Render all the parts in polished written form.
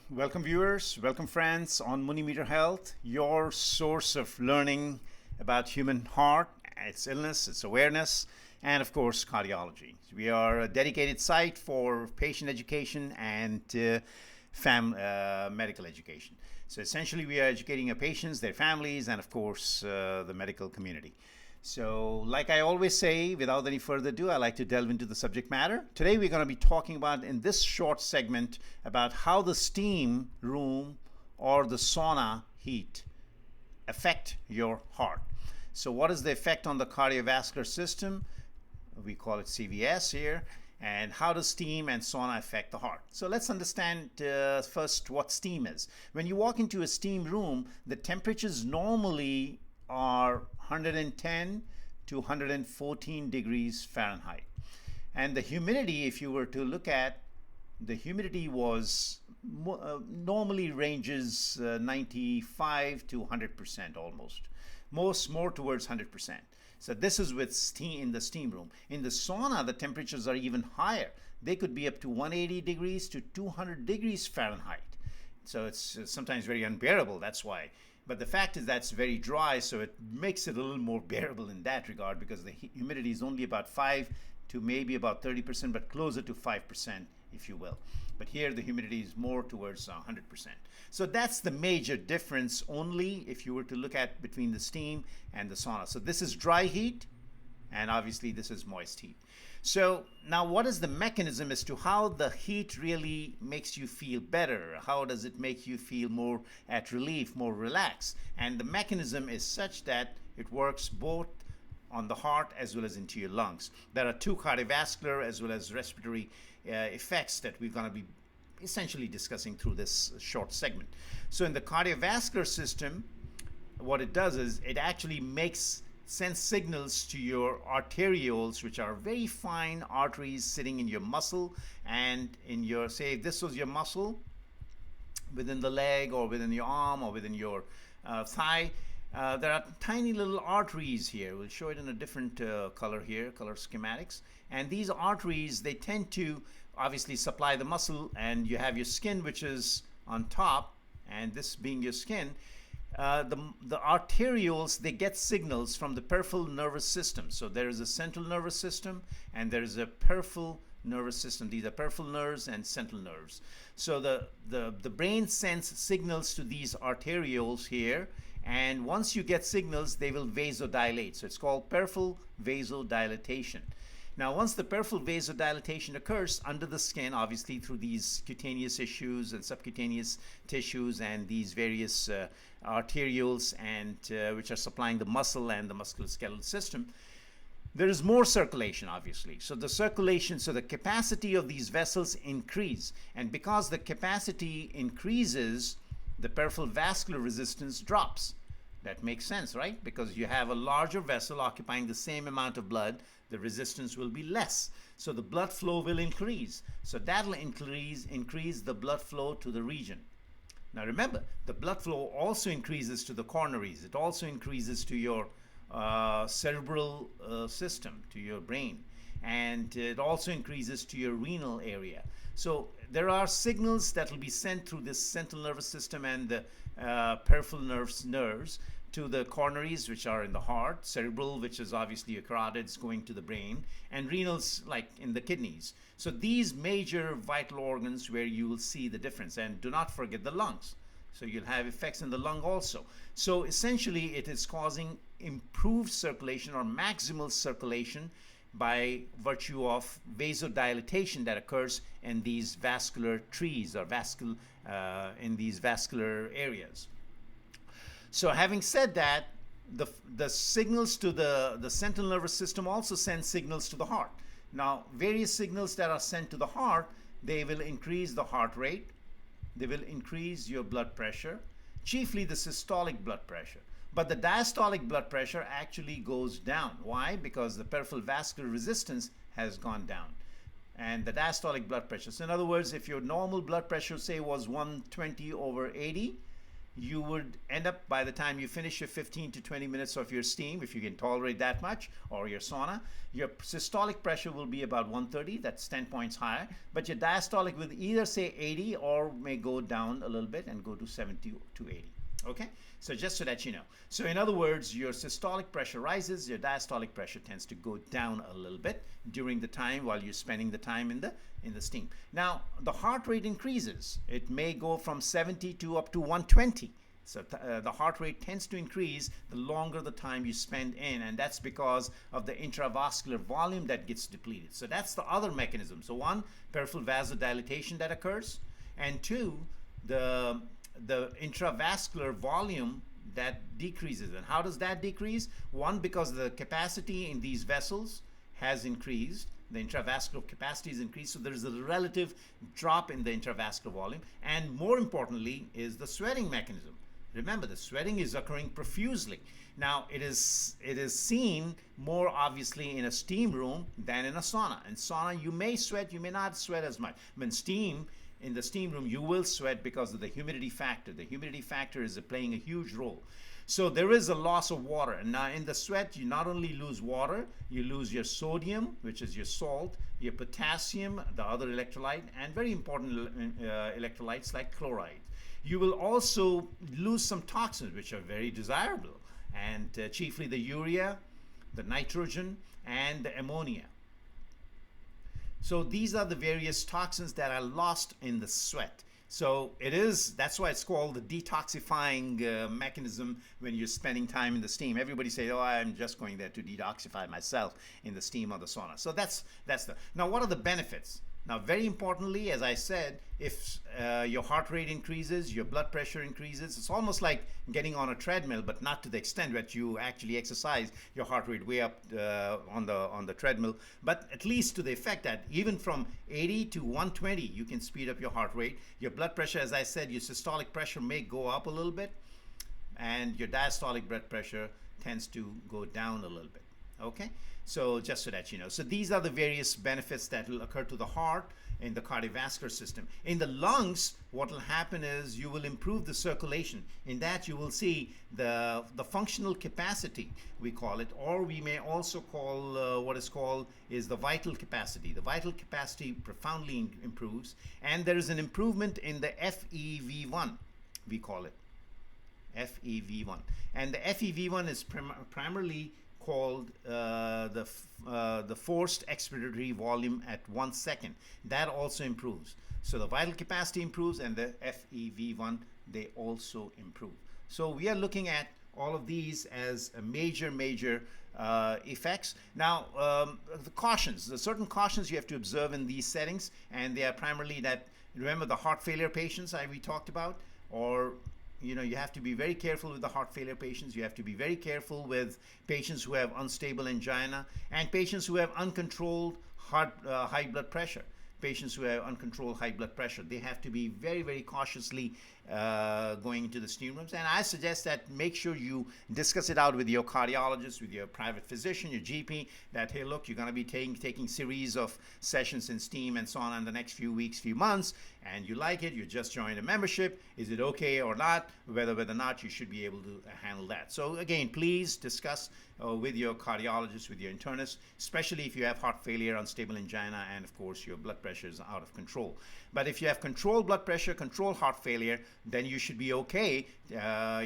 Welcome viewers, welcome friends on MuniMeterHealth, your source of learning about human heart, its illness, its awareness, and of course cardiology. We are a dedicated site for patient education and medical education. So essentially we are educating our patients, their families, and of course the medical community. So like I always say, without any further ado, I like to delve into the subject matter. Today we're going to be talking about, in this short segment, about how the steam room or the sauna heat affect your heart. So what is the effect on the cardiovascular system? We call it CVS here. And how does steam and sauna affect the heart? So let's understand first what steam is. When you walk into a steam room, the temperatures normally are 110 to 114 degrees Fahrenheit. And the humidity, if you were to look at, the humidity was normally ranges 95 to 100% almost. More towards 100%. So this is with steam in the steam room. In the sauna, the temperatures are even higher. They could be up to 180 degrees to 200 degrees Fahrenheit. So it's sometimes very unbearable, that's why. But the fact is that's very dry, so it makes it a little more bearable in that regard because the humidity is only about 5 to maybe about 30%, but closer to 5%, if you will. But here the humidity is more towards 100%. So that's the major difference only if you were to look at between the steam and the sauna. So this is dry heat, and obviously this is moist heat. So now what is the mechanism as to how the heat really makes you feel better? How does it make you feel more at relief, more relaxed? And the mechanism is such that it works both on the heart as well as into your lungs. There are two cardiovascular as well as respiratory effects that we're going to be essentially discussing through this short segment. So in the cardiovascular system, what it does is it actually sends signals to your arterioles, which are very fine arteries sitting in your muscle and in your, say, if this was your muscle within the leg or within your arm or within your thigh, there are tiny little arteries here. We'll show it in a different color here, color schematics. And these arteries, they tend to obviously supply the muscle, and you have your skin, which is on top, and this being your skin. The arterioles, they get signals from the peripheral nervous system. So there is a central nervous system and there is a peripheral nervous system. These are peripheral nerves and central nerves. So the brain sends signals to these arterioles here, and once you get signals, they will vasodilate. So it's called peripheral vasodilatation. Now, once the peripheral vasodilatation occurs under the skin, obviously through these cutaneous tissues and subcutaneous tissues and these various arterioles and which are supplying the muscle and the musculoskeletal system, there is more circulation, obviously. So the circulation, so the capacity of these vessels increase. And because the capacity increases, the peripheral vascular resistance drops. That makes sense, right? Because you have a larger vessel occupying the same amount of blood, the resistance will be less. So the blood flow will increase. So that will increase the blood flow to the region. Now remember, the blood flow also increases to the coronaries. It also increases to your cerebral system, to your brain. And it also increases to your renal area. So there are signals that will be sent through this central nervous system and the peripheral nerves to the coronaries, which are in the heart, cerebral, which is obviously your carotids going to the brain, and renals, like in the kidneys. So these major vital organs where you will see the difference. And do not forget the lungs. So you'll have effects in the lung also. So essentially it is causing improved circulation or maximal circulation by virtue of vasodilatation that occurs in these vascular trees or in these vascular areas. So having said that, the signals to the central nervous system also send signals to the heart. Now, various signals that are sent to the heart, they will increase the heart rate, they will increase your blood pressure, chiefly the systolic blood pressure. But the diastolic blood pressure actually goes down. Why? Because the peripheral vascular resistance has gone down. And the diastolic blood pressure. So in other words, if your normal blood pressure, say, was 120/80, you would end up, by the time you finish your 15 to 20 minutes of your steam, if you can tolerate that much, or your sauna, your systolic pressure will be about 130, that's 10 points higher, but your diastolic will either say 80 or may go down a little bit and go to 70 to 80. Okay, so just so that you know. So in other words, your systolic pressure rises, your diastolic pressure tends to go down a little bit during the time while you're spending the time in the steam. Now, the heart rate increases. It may go from 70 to up to 120. So the heart rate tends to increase the longer the time you spend in, and that's because of the intravascular volume that gets depleted. So that's the other mechanism. So one, peripheral vasodilatation that occurs, and two, the intravascular volume that decreases. And how does that decrease? One, because the capacity in these vessels has increased. The intravascular capacity is increased, so there is a relative drop in the intravascular volume. And more importantly is the sweating mechanism. Remember, the sweating is occurring profusely. Now, it is seen more obviously in a steam room than in a sauna. In sauna, you may sweat, you may not sweat as much. When in the steam room, you will sweat because of the humidity factor. The humidity factor is playing a huge role. So there is a loss of water. And now in the sweat, you not only lose water, you lose your sodium, which is your salt, your potassium, the other electrolyte, and very important electrolytes like chloride. You will also lose some toxins, which are very desirable, and chiefly the urea, the nitrogen, and the ammonia. So these are the various toxins that are lost in the sweat. So that's why it's called the detoxifying mechanism when you're spending time in the steam. Everybody says, oh, I'm just going there to detoxify myself in the steam or the sauna. So now what are the benefits? Now, very importantly, as I said, if your heart rate increases, your blood pressure increases, it's almost like getting on a treadmill, but not to the extent that you actually exercise your heart rate way up on the treadmill, but at least to the effect that even from 80 to 120, you can speed up your heart rate. Your blood pressure, as I said, your systolic pressure may go up a little bit, and your diastolic blood pressure tends to go down a little bit. Okay, so just so that you know. So these are the various benefits that will occur to the heart in the cardiovascular system. In the lungs, what will happen is you will improve the circulation. In that, you will see the functional capacity, we call it, or we may also call what is called is the vital capacity. The vital capacity profoundly improves, and there is an improvement in the FEV1, we call it FEV1. And the FEV1 is primarily called the forced expiratory volume at 1 second. That also improves. So the vital capacity improves, and the FEV1, they also improve. So we are looking at all of these as a major effects. Now, the cautions, the certain cautions you have to observe in these settings, and they are primarily that, remember the heart failure patients we talked about, or you have to be very careful with the heart failure patients. You have to be very careful with patients who have unstable angina and patients who have uncontrolled high blood pressure. Patients who have uncontrolled high blood pressure, they have to be very cautiously going into the steam rooms. And I suggest that make sure you discuss it out with your cardiologist, with your private physician, your GP, that, hey, look, you're going to be taking series of sessions in steam and sauna in the next few weeks, few months, and you like it, you just joined a membership. Is it okay or not? Whether or not you should be able to handle that. So again, please discuss with your cardiologist, with your internist, especially if you have heart failure, unstable angina, and of course your blood pressure is out of control. But if you have controlled blood pressure, controlled heart failure, then you should be okay, per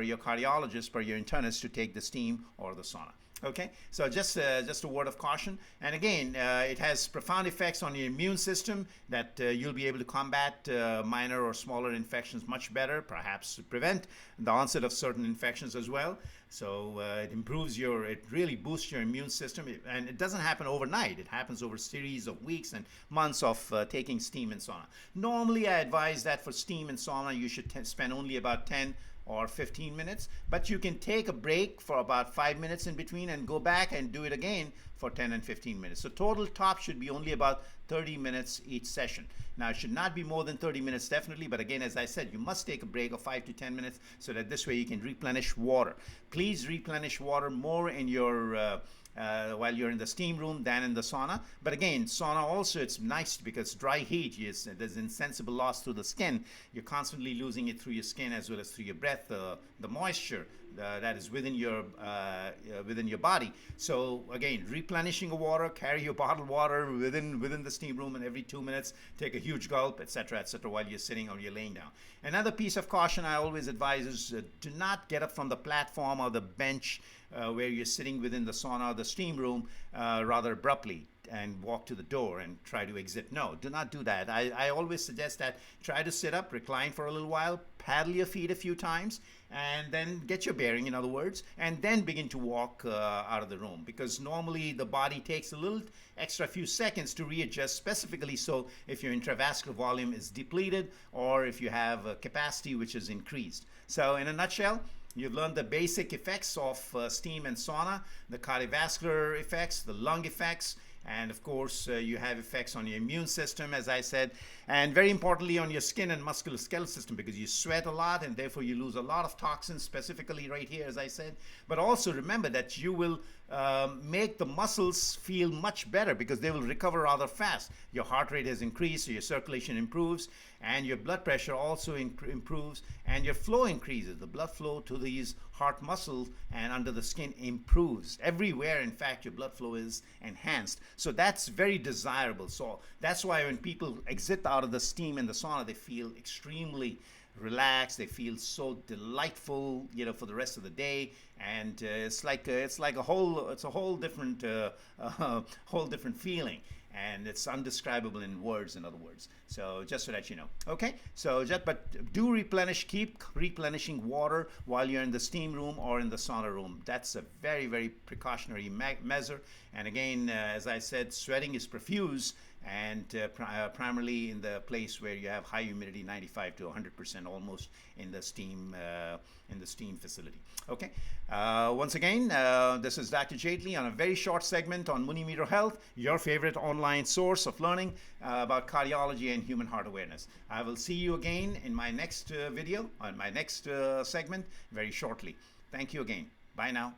your cardiologist, per your internist, to take the steam or the sauna. Okay, so just a word of caution. And again, it has profound effects on your immune system that you'll be able to combat minor or smaller infections much better, perhaps prevent the onset of certain infections as well. So it really boosts your immune system, and it doesn't happen overnight. It happens over a series of weeks and months of taking steam and sauna. Normally, I advise that for steam and sauna, you should spend only about 10 or 15 minutes, but you can take a break for about 5 minutes in between and go back and do it again for 10 and 15 minutes. So total top should be only about 30 minutes each session. Now, it should not be more than 30 minutes definitely, but again, as I said, you must take a break of 5 to 10 minutes so that this way you can replenish water. Please replenish water more in your while you're in the steam room than in the sauna. But again, sauna also, it's nice because dry heat, there's insensible loss through the skin. You're constantly losing it through your skin as well as through your breath, the moisture that is within your body. So again, replenishing the water, carry your bottled water within the steam room, and every 2 minutes take a huge gulp, etc., while you're sitting or you're laying down. Another piece of caution I always advise is do not get up from the platform or the bench where you're sitting within the sauna or the steam room rather abruptly and walk to the door and try to exit. No, do not do that. I always suggest that try to sit up, recline for a little while, paddle your feet a few times, and then get your bearing, in other words, and then begin to walk out of the room, because normally the body takes a little extra few seconds to readjust, specifically so if your intravascular volume is depleted or if you have a capacity which is increased. So in a nutshell, you've learned the basic effects of steam and sauna, the cardiovascular effects, the lung effects, and of course you have effects on your immune system, as I said, and very importantly on your skin and musculoskeletal system, because you sweat a lot and therefore you lose a lot of toxins, specifically right here, as I said. But also remember that you will make the muscles feel much better because they will recover rather fast. Your heart rate has increased, so your circulation improves, and your blood pressure also improves, and your flow increases. The blood flow to these heart muscles and under the skin improves. Everywhere, in fact, your blood flow is enhanced. So that's very desirable. So that's why when people exit out of the steam and the sauna, they feel extremely relaxed. They feel so delightful, for the rest of the day, and it's a whole different feeling. And it's undescribable in words, in other words. So just so that you know. Okay, so but do keep replenishing water while you're in the steam room or in the sauna room. That's a very, very precautionary measure. And again, as I said, sweating is profuse, and primarily in the place where you have high humidity, 95 to 100% almost in the steam facility. Okay. Once again, this is Dr. Jaitly on a very short segment on MuniMeter Health, your favorite online source of learning about cardiology and human heart awareness. I will see you again in my next video, on my next segment, very shortly. Thank you again. Bye now.